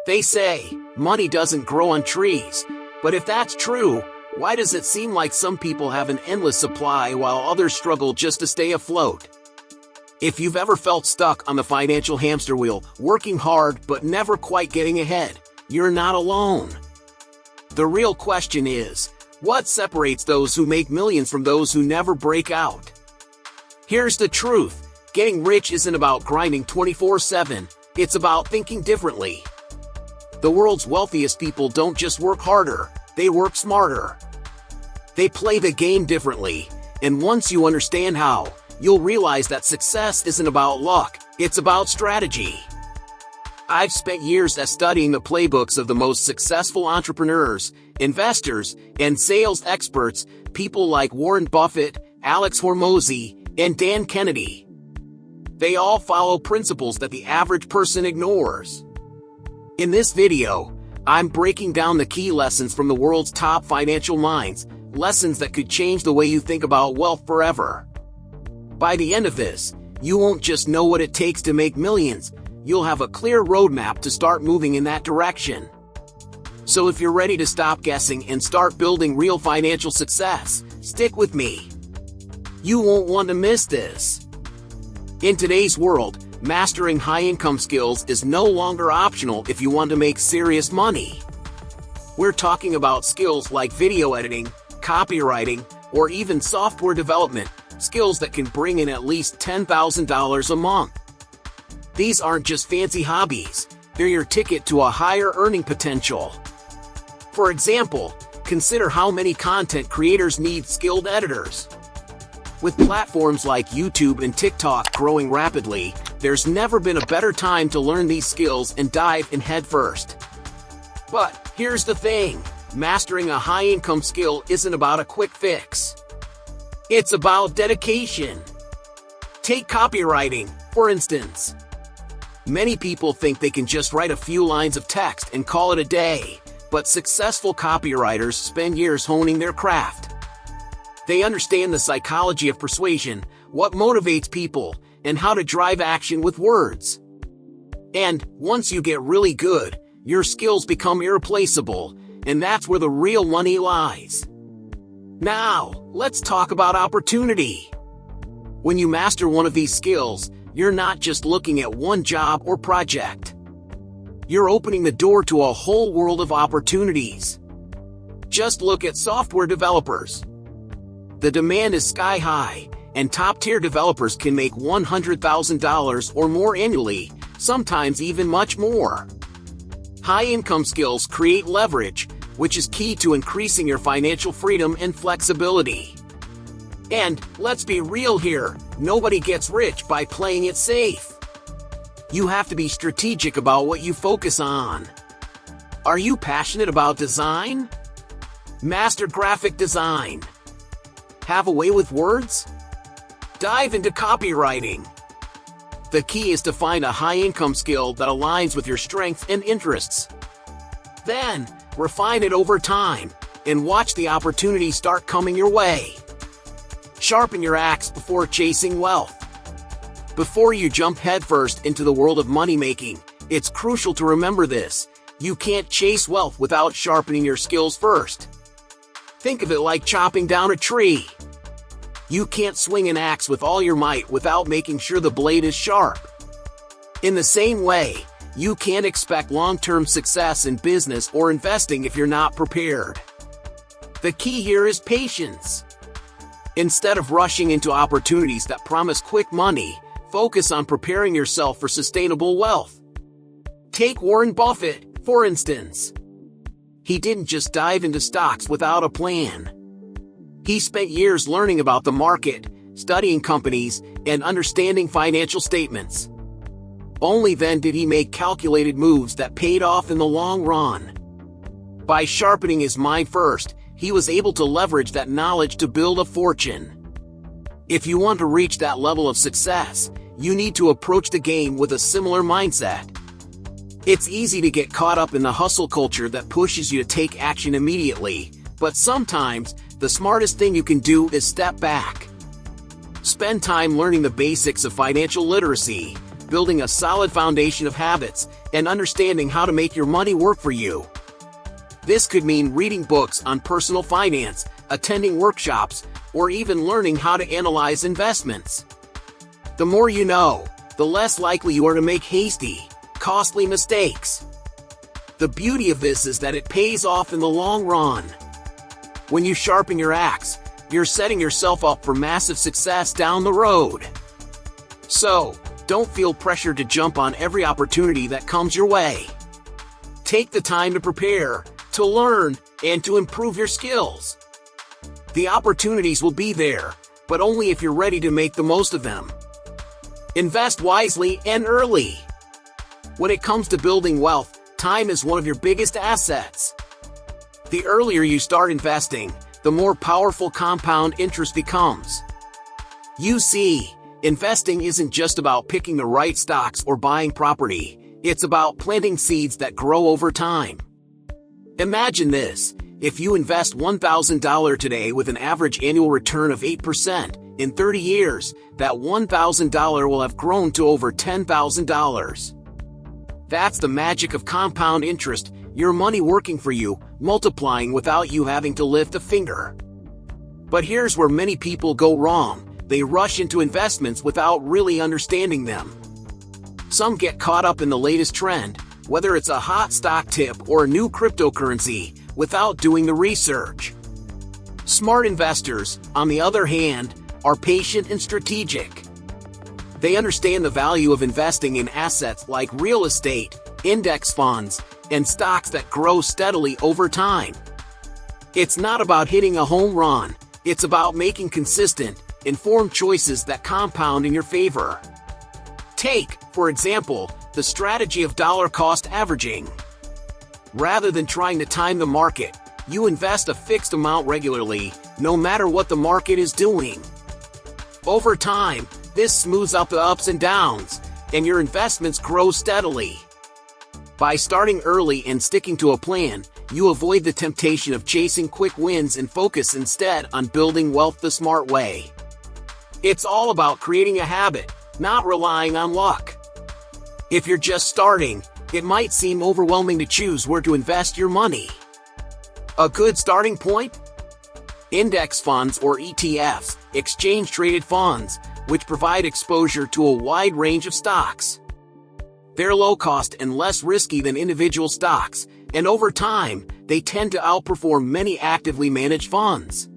They say, money doesn't grow on trees, but if that's true, why does it seem like some people have an endless supply while others struggle just to stay afloat? If you've ever felt stuck on the financial hamster wheel, working hard but never quite getting ahead, you're not alone. The real question is, what separates those who make millions from those who never break out? Here's the truth. Getting rich isn't about grinding 24/7, it's about thinking differently. The world's wealthiest people don't just work harder, they work smarter. They play the game differently, and once you understand how, you'll realize that success isn't about luck, it's about strategy. I've spent years studying the playbooks of the most successful entrepreneurs, investors, and sales experts, people like Warren Buffett, Alex Hormozi, and Dan Kennedy. They all follow principles that the average person ignores. In this video, I'm breaking down the key lessons from the world's top financial minds, lessons that could change the way you think about wealth forever. By the end of this, you won't just know what it takes to make millions, you'll have a clear roadmap to start moving in that direction. So if you're ready to stop guessing and start building real financial success, stick with me. You won't want to miss this. In today's world, mastering high-income skills is no longer optional if you want to make serious money. We're talking about skills like video editing, copywriting, or even software development, skills that can bring in at least $10,000 a month. These aren't just fancy hobbies, they're your ticket to a higher earning potential. For example, consider how many content creators need skilled editors. With platforms like YouTube and TikTok growing rapidly, there's never been a better time to learn these skills and dive in head first. But here's the thing, mastering a high-income skill isn't about a quick fix. It's about dedication. Take copywriting, for instance. Many people think they can just write a few lines of text and call it a day, but successful copywriters spend years honing their craft. They understand the psychology of persuasion, what motivates people, and how to drive action with words. And once you get really good, your skills become irreplaceable, and that's where the real money lies. Now, let's talk about opportunity. When you master one of these skills, you're not just looking at one job or project. You're opening the door to a whole world of opportunities. Just look at software developers. The demand is sky high, and top-tier developers can make $100,000 or more annually, sometimes even much more. High-income skills create leverage, which is key to increasing your financial freedom and flexibility. And, let's be real here, nobody gets rich by playing it safe. You have to be strategic about what you focus on. Are you passionate about design? Master graphic design. Have a way with words? Dive into copywriting. The key is to find a high-income skill that aligns with your strengths and interests. Then, refine it over time, and watch the opportunities start coming your way. Sharpen your axe before chasing wealth. Before you jump headfirst into the world of money-making, it's crucial to remember this: you can't chase wealth without sharpening your skills first. Think of it like chopping down a tree. You can't swing an axe with all your might without making sure the blade is sharp. In the same way, you can't expect long-term success in business or investing if you're not prepared. The key here is patience. Instead of rushing into opportunities that promise quick money, focus on preparing yourself for sustainable wealth. Take Warren Buffett, for instance. He didn't just dive into stocks without a plan. He spent years learning about the market, studying companies, and understanding financial statements. Only then did he make calculated moves that paid off in the long run. By sharpening his mind first, he was able to leverage that knowledge to build a fortune. If you want to reach that level of success, you need to approach the game with a similar mindset. It's easy to get caught up in the hustle culture that pushes you to take action immediately, but sometimes, the smartest thing you can do is step back. Spend time learning the basics of financial literacy, building a solid foundation of habits and understanding how to make your money work for you. This could mean reading books on personal finance, attending workshops, or even learning how to analyze investments. The more you know, the less likely you are to make hasty, costly mistakes. The beauty of this is that it pays off in the long run. When you sharpen your axe, you're setting yourself up for massive success down the road. So, don't feel pressured to jump on every opportunity that comes your way. Take the time to prepare, to learn, and to improve your skills. The opportunities will be there, but only if you're ready to make the most of them. Invest wisely and early. When it comes to building wealth, time is one of your biggest assets. The earlier you start investing, the more powerful compound interest becomes. You see, investing isn't just about picking the right stocks or buying property, it's about planting seeds that grow over time. Imagine this, if you invest $1,000 today with an average annual return of 8%, in 30 years, that $1,000 will have grown to over $10,000. That's the magic of compound interest, your money working for you, multiplying without you having to lift a finger. But here's where many people go wrong. They rush into investments without really understanding them. Some get caught up in the latest trend, whether it's a hot stock tip or a new cryptocurrency, without doing the research. Smart investors, on the other hand, are patient and strategic. They understand the value of investing in assets like real estate, index funds, and stocks that grow steadily over time. It's not about hitting a home run, it's about making consistent, informed choices that compound in your favor. Take, for example, the strategy of dollar-cost averaging. Rather than trying to time the market, you invest a fixed amount regularly, no matter what the market is doing. Over time, this smooths out the ups and downs, and your investments grow steadily. By starting early and sticking to a plan, you avoid the temptation of chasing quick wins and focus instead on building wealth the smart way. It's all about creating a habit, not relying on luck. If you're just starting, it might seem overwhelming to choose where to invest your money. A good starting point? Index funds or ETFs, exchange-traded funds, which provide exposure to a wide range of stocks. They're low cost and less risky than individual stocks, and over time, they tend to outperform many actively managed funds.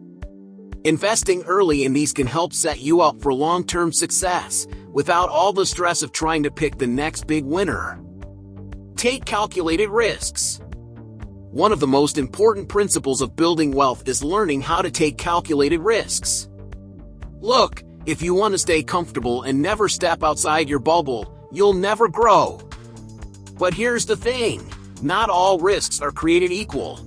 Investing early in these can help set you up for long-term success, without all the stress of trying to pick the next big winner. Take calculated risks. One of the most important principles of building wealth is learning how to take calculated risks. Look, if you want to stay comfortable and never step outside your bubble, you'll never grow. But here's the thing, not all risks are created equal.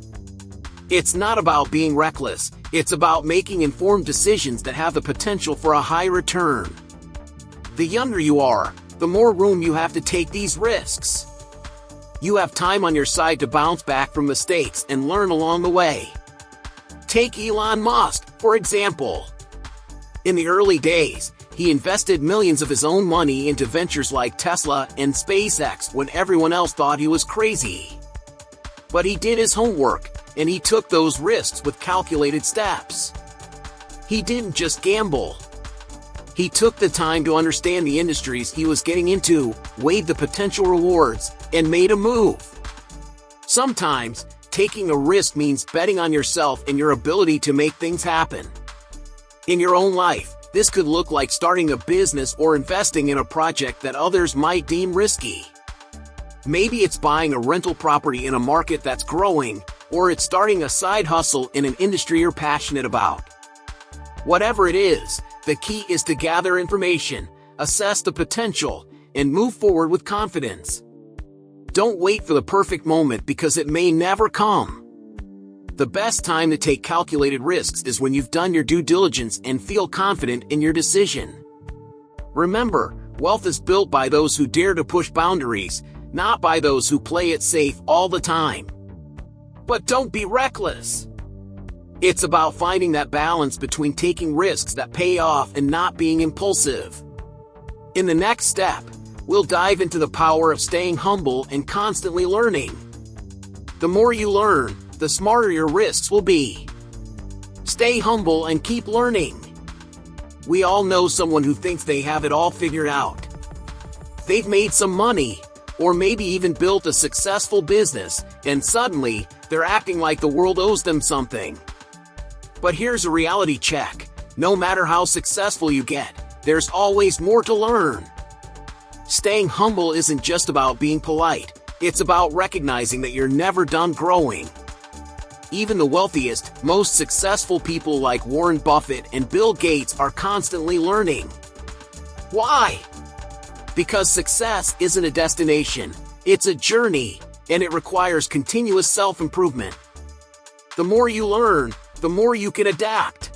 It's not about being reckless, it's about making informed decisions that have the potential for a high return. The younger you are, the more room you have to take these risks. You have time on your side to bounce back from mistakes and learn along the way. Take Elon Musk, for example. In the early days, he invested millions of his own money into ventures like Tesla and SpaceX when everyone else thought he was crazy. But he did his homework, and he took those risks with calculated steps. He didn't just gamble. He took the time to understand the industries he was getting into, weighed the potential rewards, and made a move. Sometimes, taking a risk means betting on yourself and your ability to make things happen. In your own life, this could look like starting a business or investing in a project that others might deem risky. Maybe it's buying a rental property in a market that's growing, or it's starting a side hustle in an industry you're passionate about. Whatever it is, the key is to gather information, assess the potential, and move forward with confidence. Don't wait for the perfect moment because it may never come. The best time to take calculated risks is when you've done your due diligence and feel confident in your decision. Remember, wealth is built by those who dare to push boundaries, not by those who play it safe all the time. But don't be reckless. It's about finding that balance between taking risks that pay off and not being impulsive. In the next step, we'll dive into the power of staying humble and constantly learning. The more you learn, the smarter your risks will be. Stay humble and keep learning. We all know someone who thinks they have it all figured out. They've made some money, or maybe even built a successful business, and suddenly, they're acting like the world owes them something. But here's a reality check. No matter how successful you get, there's always more to learn. Staying humble isn't just about being polite. It's about recognizing that you're never done growing. Even the wealthiest, most successful people like Warren Buffett and Bill Gates are constantly learning. Why? Because success isn't a destination, it's a journey, and it requires continuous self-improvement. The more you learn, the more you can adapt.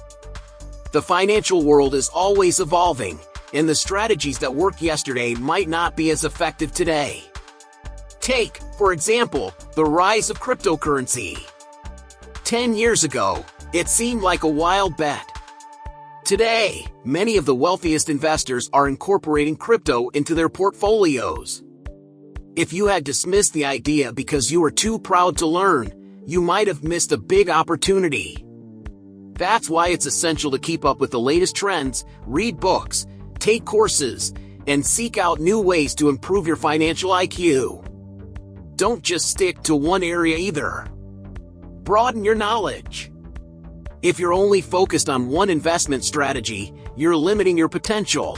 The financial world is always evolving, and the strategies that worked yesterday might not be as effective today. Take, for example, the rise of cryptocurrency. 10 years ago, it seemed like a wild bet. Today, many of the wealthiest investors are incorporating crypto into their portfolios. If you had dismissed the idea because you were too proud to learn, you might have missed a big opportunity. That's why it's essential to keep up with the latest trends, read books, take courses, and seek out new ways to improve your financial IQ. Don't just stick to one area either. Broaden your knowledge. If you're only focused on one investment strategy, you're limiting your potential.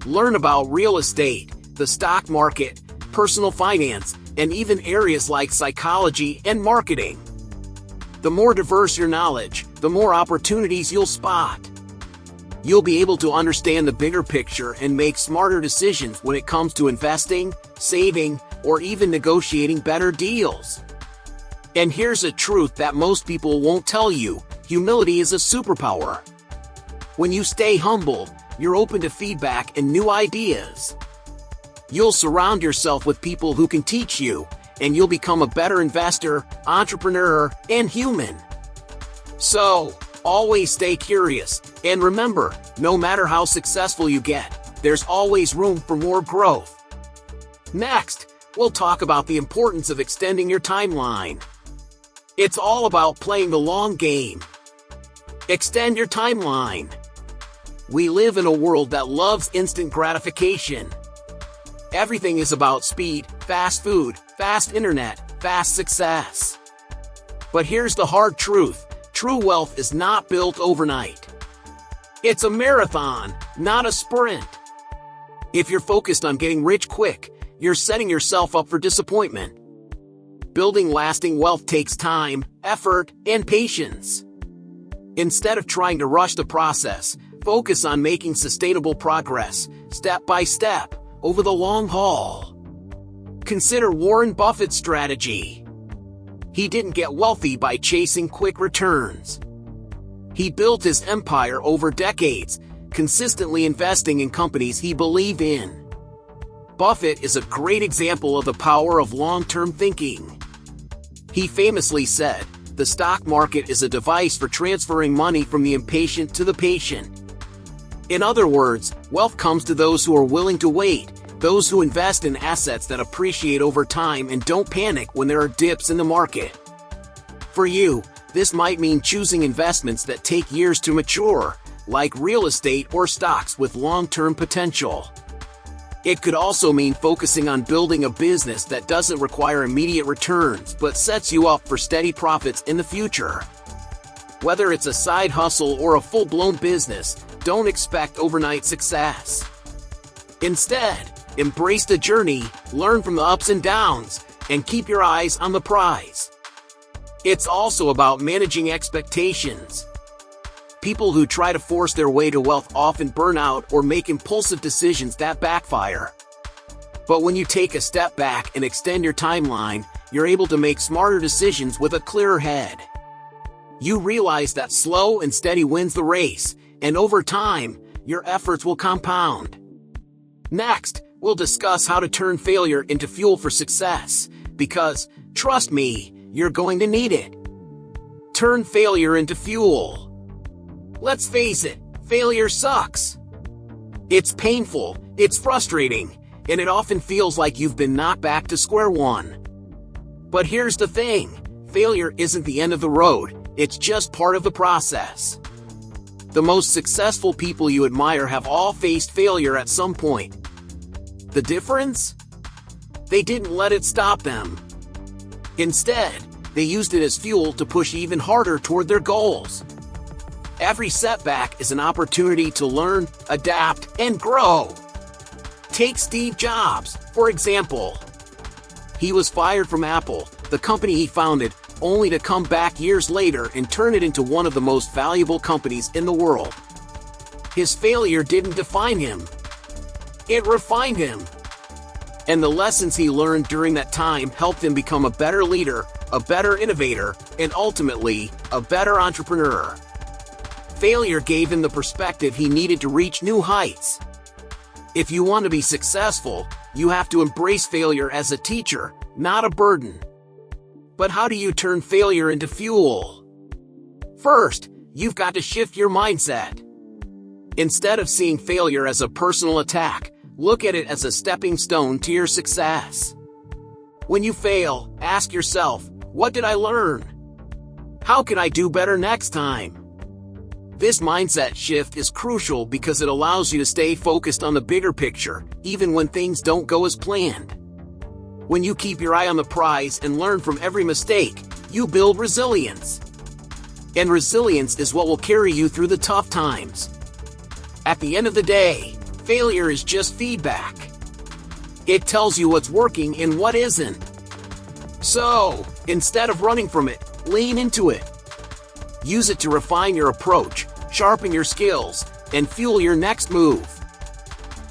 Learn about real estate, the stock market, personal finance, and even areas like psychology and marketing. The more diverse your knowledge, the more opportunities you'll spot. You'll be able to understand the bigger picture and make smarter decisions when it comes to investing, saving, or even negotiating better deals. And here's a truth that most people won't tell you: humility is a superpower. When you stay humble, you're open to feedback and new ideas. You'll surround yourself with people who can teach you, and you'll become a better investor, entrepreneur, and human. So, always stay curious, and remember, no matter how successful you get, there's always room for more growth. Next, we'll talk about the importance of extending your timeline. It's all about playing the long game. Extend your timeline. We live in a world that loves instant gratification. Everything is about speed, fast food, fast internet, fast success. But here's the hard truth: true wealth is not built overnight. It's a marathon, not a sprint. If you're focused on getting rich quick, you're setting yourself up for disappointment. Building lasting wealth takes time, effort, and patience. Instead of trying to rush the process, focus on making sustainable progress, step by step, over the long haul. Consider Warren Buffett's strategy. He didn't get wealthy by chasing quick returns. He built his empire over decades, consistently investing in companies he believed in. Buffett is a great example of the power of long-term thinking. He famously said, "The stock market is a device for transferring money from the impatient to the patient." In other words, wealth comes to those who are willing to wait, those who invest in assets that appreciate over time and don't panic when there are dips in the market. For you, this might mean choosing investments that take years to mature, like real estate or stocks with long-term potential. It could also mean focusing on building a business that doesn't require immediate returns but sets you up for steady profits in the future. Whether it's a side hustle or a full-blown business, don't expect overnight success. Instead, embrace the journey, learn from the ups and downs, and keep your eyes on the prize. It's also about managing expectations. People who try to force their way to wealth often burn out or make impulsive decisions that backfire. But when you take a step back and extend your timeline, you're able to make smarter decisions with a clearer head. You realize that slow and steady wins the race, and over time, your efforts will compound. Next, we'll discuss how to turn failure into fuel for success, because, trust me, you're going to need it. Turn failure into fuel. Let's face it, failure sucks. It's painful, it's frustrating, and it often feels like you've been knocked back to square one. But here's the thing, failure isn't the end of the road, it's just part of the process. The most successful people you admire have all faced failure at some point. The difference? They didn't let it stop them. Instead, they used it as fuel to push even harder toward their goals. Every setback is an opportunity to learn, adapt, and grow. Take Steve Jobs, for example. He was fired from Apple, the company he founded, only to come back years later and turn it into one of the most valuable companies in the world. His failure didn't define him. It refined him. And the lessons he learned during that time helped him become a better leader, a better innovator, and ultimately, a better entrepreneur. Failure gave him the perspective he needed to reach new heights. If you want to be successful, you have to embrace failure as a teacher, not a burden. But how do you turn failure into fuel? First, you've got to shift your mindset. Instead of seeing failure as a personal attack, look at it as a stepping stone to your success. When you fail, ask yourself, what did I learn? How can I do better next time? This mindset shift is crucial because it allows you to stay focused on the bigger picture, even when things don't go as planned. When you keep your eye on the prize and learn from every mistake, you build resilience. And resilience is what will carry you through the tough times. At the end of the day, failure is just feedback. It tells you what's working and what isn't. So, instead of running from it, lean into it. Use it to refine your approach, sharpen your skills, and fuel your next move.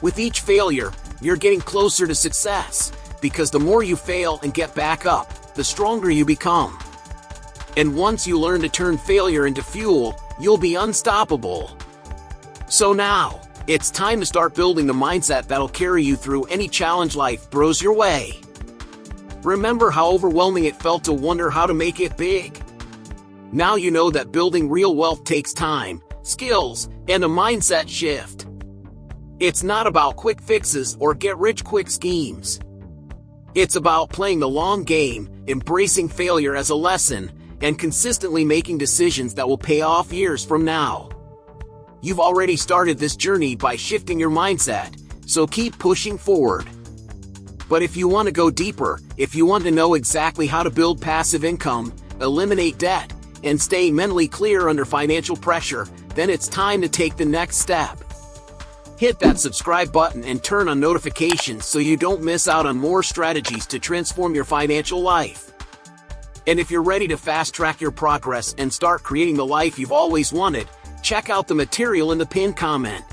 With each failure, you're getting closer to success, because the more you fail and get back up, the stronger you become. And once you learn to turn failure into fuel, you'll be unstoppable. So now, it's time to start building the mindset that'll carry you through any challenge life throws your way. Remember how overwhelming it felt to wonder how to make it big? Now you know that building real wealth takes time, skills, and a mindset shift. It's not about quick fixes or get-rich-quick schemes. It's about playing the long game, embracing failure as a lesson, and consistently making decisions that will pay off years from now. You've already started this journey by shifting your mindset, so keep pushing forward. But if you want to go deeper, if you want to know exactly how to build passive income, eliminate debt, and stay mentally clear under financial pressure, then it's time to take the next step. Hit that subscribe button and turn on notifications so you don't miss out on more strategies to transform your financial life. And if you're ready to fast-track your progress and start creating the life you've always wanted, check out the material in the pinned comment.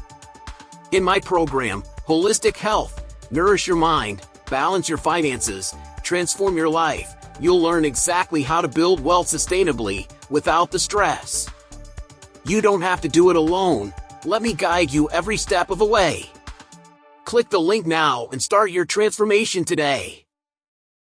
In my program, Holistic Health, Nourish Your Mind, Balance Your Finances, Transform Your Life, you'll learn exactly how to build wealth sustainably, without the stress. You don't have to do it alone. Let me guide you every step of the way. Click the link now and start your transformation today.